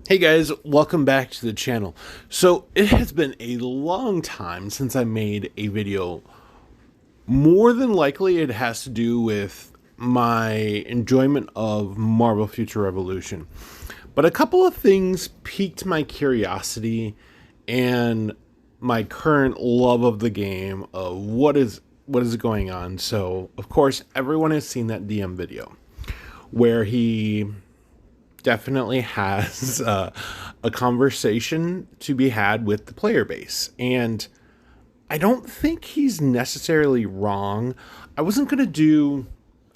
Hey guys, welcome back to the channel. So it has been a long time since I made a video. More than likely it has to do with my enjoyment of Marvel Future Revolution. But a couple of things piqued my curiosity and my current love of the game of what is going on. So of course everyone has seen that DM video where he definitely has a conversation to be had with the player base. And I don't think he's necessarily wrong. I wasn't going to do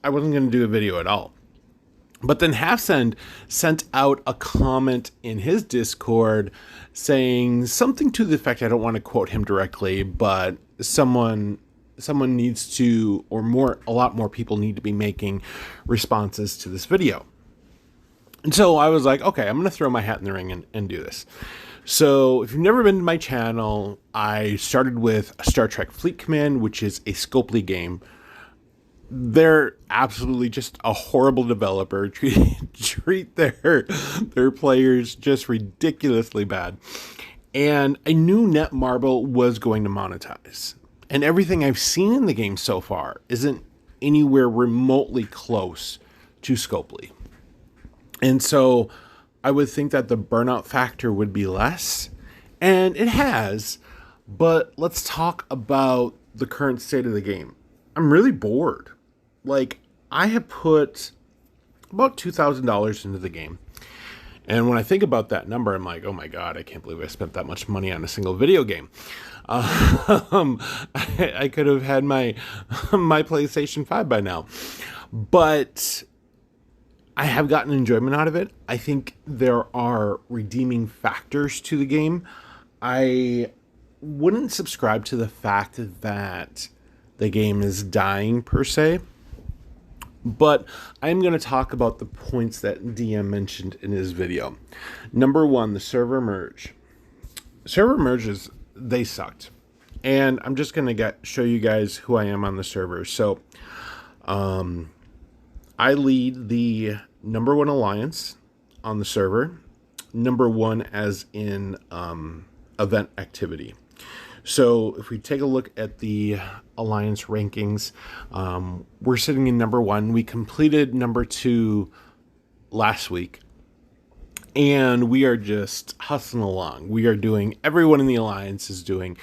a video at all. But then Halfsend sent out a comment in his Discord saying something to the effect, I don't want to quote him directly, but someone needs to, a lot more people need to be making responses to this video. And so I was like, okay, I'm going to throw my hat in the ring and do this. So if you've never been to my channel, I started with Star Trek Fleet Command, which is a Scopely game. They're absolutely just a horrible developer. Treat their players just ridiculously bad. And I knew Netmarble was going to monetize. And everything I've seen in the game so far isn't anywhere remotely close to Scopely. And so I would think that the burnout factor would be less, and it has, but let's talk about the current state of the game. I'm really bored. Like, I have put about $2,000 into the game. And when I think about that number, I'm like, oh my God, I can't believe I spent that much money on a single video game. I could have had my PlayStation 5 by now. But I have gotten enjoyment out of it. I think there are redeeming factors to the game. I wouldn't subscribe to the fact that the game is dying per se, but I'm going to talk about the points that DM mentioned in his video. Number one, the server merge. Server merges, they sucked. And I'm just going to show you guys who I am on the server. So, I lead the number one alliance on the server. Number one as in event activity. So if we take a look at the alliance rankings, we're sitting in number one. We completed number two last week. And we are just hustling along. Everyone in the alliance is doing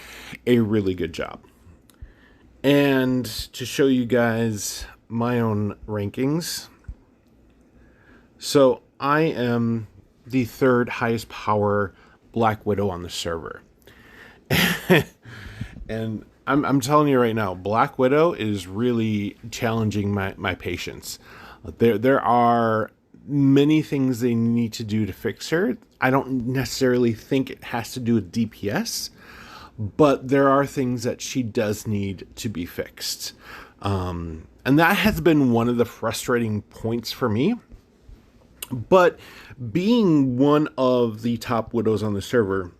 a really good job. And to show you guys my own rankings. So I am the third highest power Black Widow on the server. And I'm telling you right now, Black Widow is really challenging my patience. There are many things they need to do to fix her. I don't necessarily think it has to do with DPS, but there are things that she does need to be fixed. And that has been one of the frustrating points for me. But being one of the top widows on the server,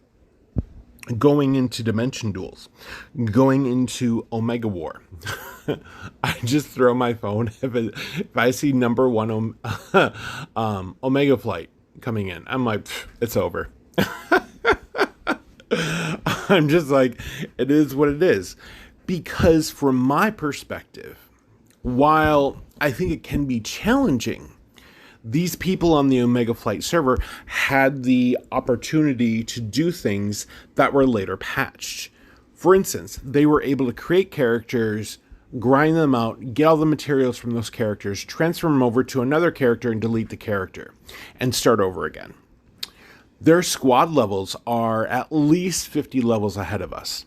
going into Dimension Duels, going into Omega War, I just throw my phone. If I see number one Omega Flight coming in, I'm like, it's over. I'm just like, it is what it is. Because from my perspective, while I think it can be challenging, these people on the Omega Flight server had the opportunity to do things that were later patched. For instance, they were able to create characters, grind them out, get all the materials from those characters, transfer them over to another character and delete the character, and start over again. Their squad levels are at least 50 levels ahead of us.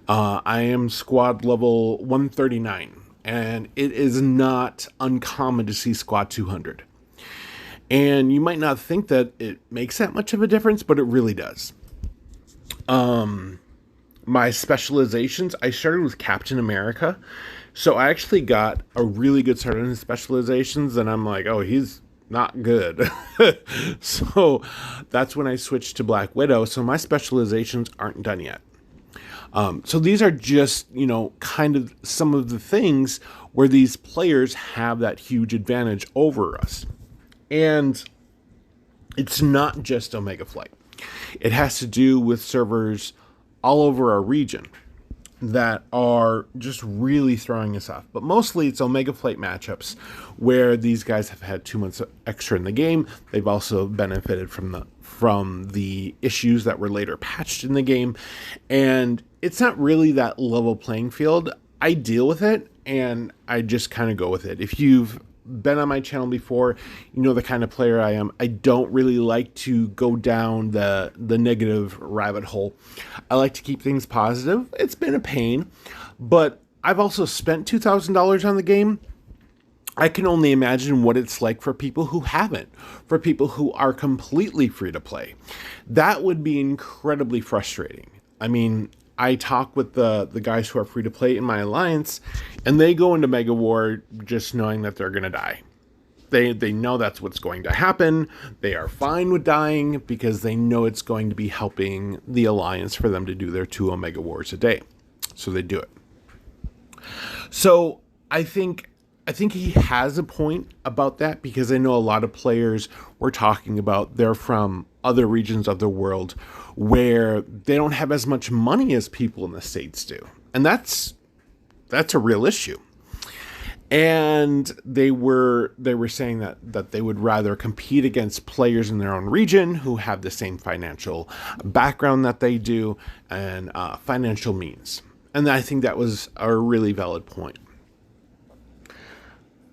I am squad level 139. And it is not uncommon to see squad 200. And you might not think that it makes that much of a difference, but it really does. My specializations, I started with Captain America. So I actually got a really good start on his specializations, and I'm like, oh, he's not good. So that's when I switched to Black Widow. So my specializations aren't done yet. So these are just, kind of some of the things where these players have that huge advantage over us. And It's not just Omega Flight. It has to do with servers all over our region that are just really throwing us off. But mostly it's Omega Flight matchups where these guys have had 2 months extra in the game. They've also benefited from the issues that were later patched in the game. And it's not really that level playing field. I deal with it and I just kind of go with it. If you've been on my channel before, you know the kind of player I am. I don't really like to go down the negative rabbit hole. I like to keep things positive. It's been a pain, but I've also spent $2,000 on the game. I can only imagine what it's like for people who haven't, for people who are completely free to play. That would be incredibly frustrating. I mean, I talk with the guys who are free to play in my alliance, and they go into Mega War just knowing that they're going to die. They know that's what's going to happen. They are fine with dying because they know it's going to be helping the alliance for them to do their 2 Omega Wars a day. So they do it. So I think he has a point about that, because I know a lot of players were talking about they're from other regions of the world where they don't have as much money as people in the States do. And that's a real issue. And they were saying that they would rather compete against players in their own region who have the same financial background that they do and financial means. And I think that was a really valid point.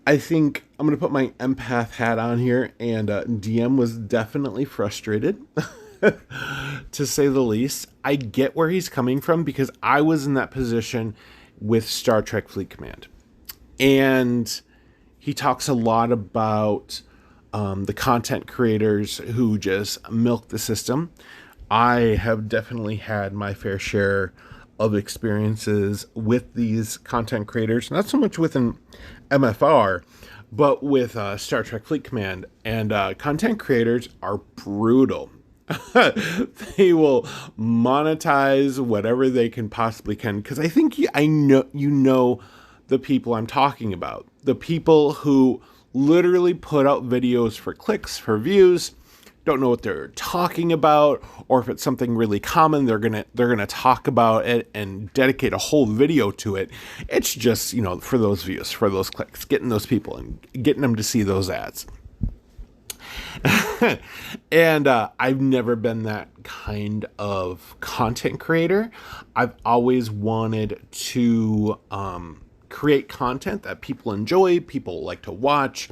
I think I'm going to put my empath hat on here, and DM was definitely frustrated, to say the least. I get where he's coming from, because I was in that position with Star Trek Fleet Command. And he talks a lot about the content creators who just milk the system. I have definitely had my fair share of experiences with these content creators, not so much within MFR, but with Star Trek Fleet Command. And content creators are brutal. They will monetize whatever they can possibly can, because I think you know the people I'm talking about. The people who literally put out videos for clicks, for views, don't know what they're talking about, or if it's something really common, they're gonna talk about it and dedicate a whole video to it. It's just, you know, for those views, for those clicks, getting those people and getting them to see those ads. And I've never been that kind of content creator. I've always wanted to create content that people enjoy, people like to watch.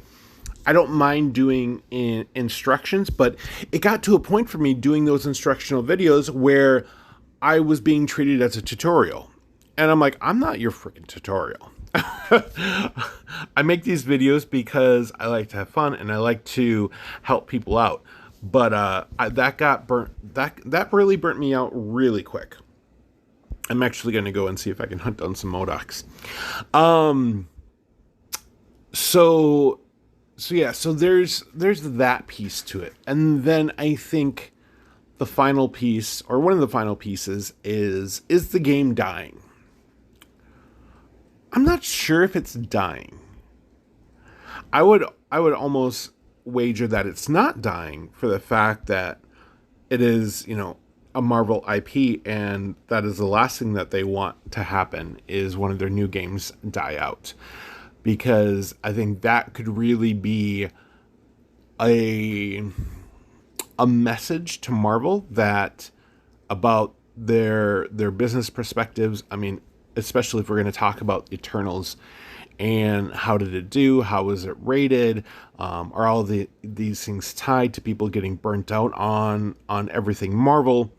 I don't mind doing instructions, but it got to a point for me doing those instructional videos where I was being treated as a tutorial. And I'm like, I'm not your freaking tutorial. I make these videos because I like to have fun and I like to help people out. But that got burnt. That really burnt me out really quick. I'm actually going to go and see if I can hunt down some Modocs. So there's that piece to it. And then I think the final piece, or one of the final pieces, is the game dying? I'm not sure if it's dying. I would almost wager that it's not dying, for the fact that it is, you know, a Marvel IP, and that is the last thing that they want to happen, is one of their new games die out. Because I think that could really be a message to Marvel that about their business perspectives. I mean, especially if we're going to talk about Eternals and how did it do, how was it rated, are all these things tied to people getting burnt out on everything Marvel?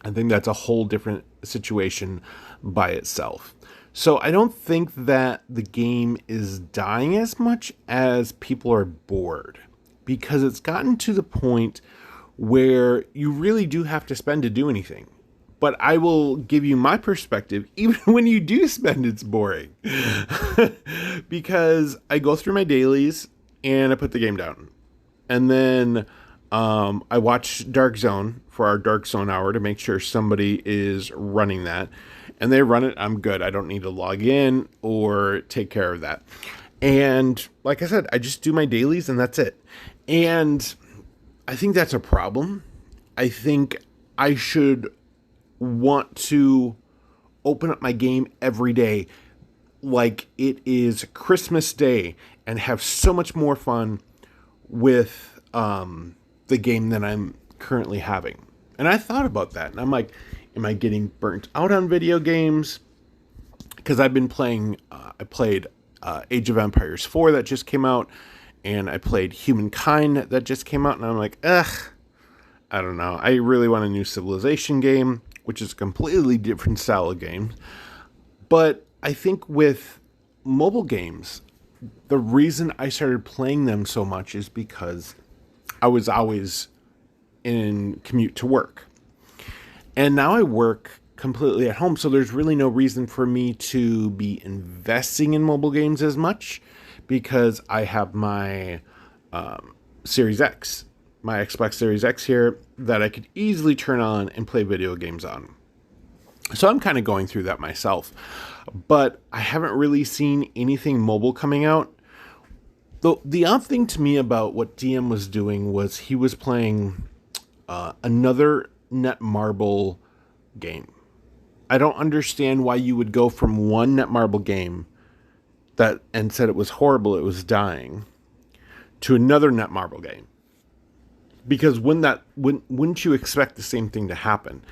I think that's a whole different situation by itself. So I don't think that the game is dying as much as people are bored, because it's gotten to the point where you really do have to spend to do anything. But I will give you my perspective. Even when you do spend, it's boring. Because I go through my dailies and I put the game down. And then I watch Dark Zone for our Dark Zone hour to make sure somebody is running that. And they run it, I'm good. I don't need to log in or take care of that. And like I said, I just do my dailies and that's it. And I think that's a problem. I think I should want to open up my game every day like it is Christmas Day and have so much more fun with the game than I'm currently having. And I thought about that, and I'm like, am I getting burnt out on video games? Because I've been playing, I played Age of Empires 4 that just came out, and I played Humankind that just came out, and I'm like, ugh, I don't know. I really want a new Civilization game, which is a completely different style of game. But I think with mobile games, the reason I started playing them so much is because I was always in commute to work. And now I work completely at home, so there's really no reason for me to be investing in mobile games as much because I have my Series X, my Xbox Series X here that I could easily turn on and play video games on. So I'm kind of going through that myself. But I haven't really seen anything mobile coming out. The odd thing to me about what DM was doing was he was playing another Netmarble game. I don't understand why you would go from one Netmarble game that and said it was horrible, it was dying, to another Netmarble game. Because wouldn't you expect the same thing to happen?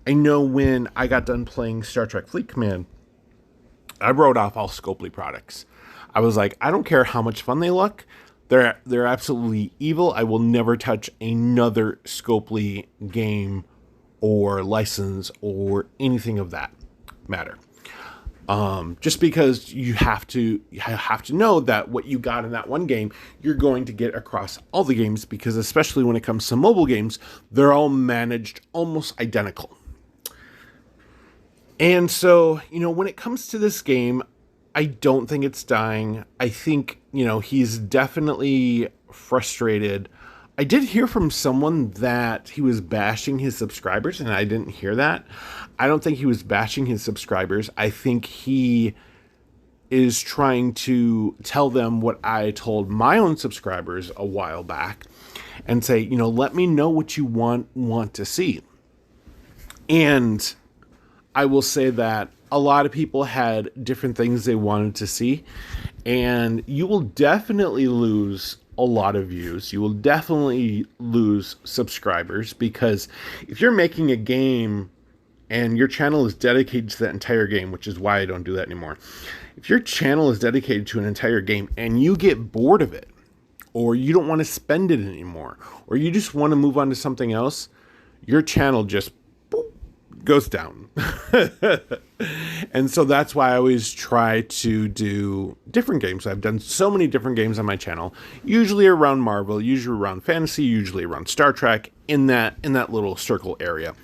I know when I got done playing Star Trek Fleet Command, I wrote off all Scopely products. I was like, I don't care how much fun they look. They're absolutely evil. I will never touch another Scopely game or license or anything of that matter. Just because you have to know that what you got in that one game, you're going to get across all the games, because especially when it comes to mobile games, they're all managed almost identical. And so, when it comes to this game, I don't think it's dying. I think, he's definitely frustrated. I did hear from someone that he was bashing his subscribers, and I didn't hear that. I don't think he was bashing his subscribers. I think he is trying to tell them what I told my own subscribers a while back and say, let me know what you want to see. And I will say that a lot of people had different things they wanted to see, and you will definitely lose a lot of views. You will definitely lose subscribers, because if you're making a game and your channel is dedicated to that entire game, which is why I don't do that anymore. If your channel is dedicated to an entire game and you get bored of it, or you don't want to spend it anymore, or you just want to move on to something else, your channel just goes down. And so that's why I always try to do different games. I've done so many different games on my channel, usually around Marvel, usually around fantasy, usually around Star Trek, in that little circle area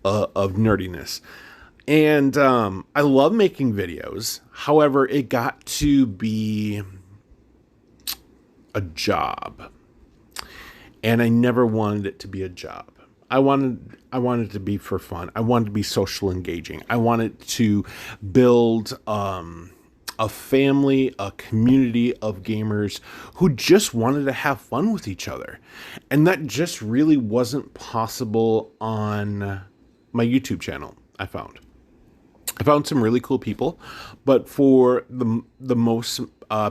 of nerdiness. And I love making videos. However, it got to be a job, and I never wanted it to be a job. I wanted it to be for fun. I wanted it to be social engaging. I wanted to build a family, a community of gamers who just wanted to have fun with each other. And that just really wasn't possible on my YouTube channel, I found. I found some really cool people, but for the most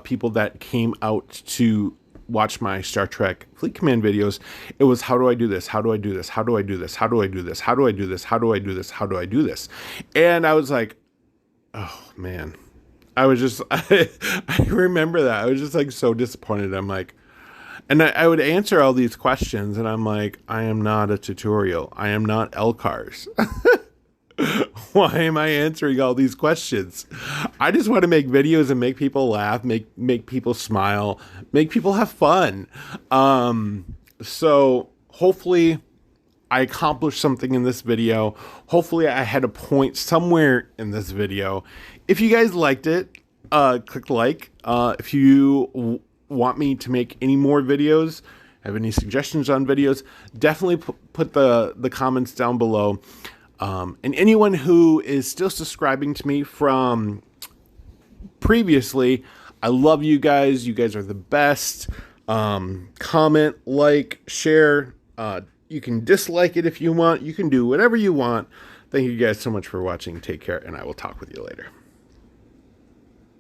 people that came out to watch my Star Trek Fleet Command videos, it was, how do I do this? How do I do this? How do I do this? How do I do this? How do I do this? How do I do this? How do I do this? And I was like, oh man, I was just, I remember that. I was just like so disappointed. I'm like, and I would answer all these questions and I'm like, I am not a tutorial. I am not LCARS. Why am I answering all these questions? I just want to make videos and make people laugh, make people smile, make people have fun. So hopefully I accomplished something in this video. Hopefully I had a point somewhere in this video. If you guys liked it, click like. If you want me to make any more videos, have any suggestions on videos, definitely put the comments down below. And anyone who is still subscribing to me from previously, I love you guys. You guys are the best. Comment, like, share. You can dislike it if you want. You can do whatever you want. Thank you guys so much for watching. Take care, and I will talk with you later.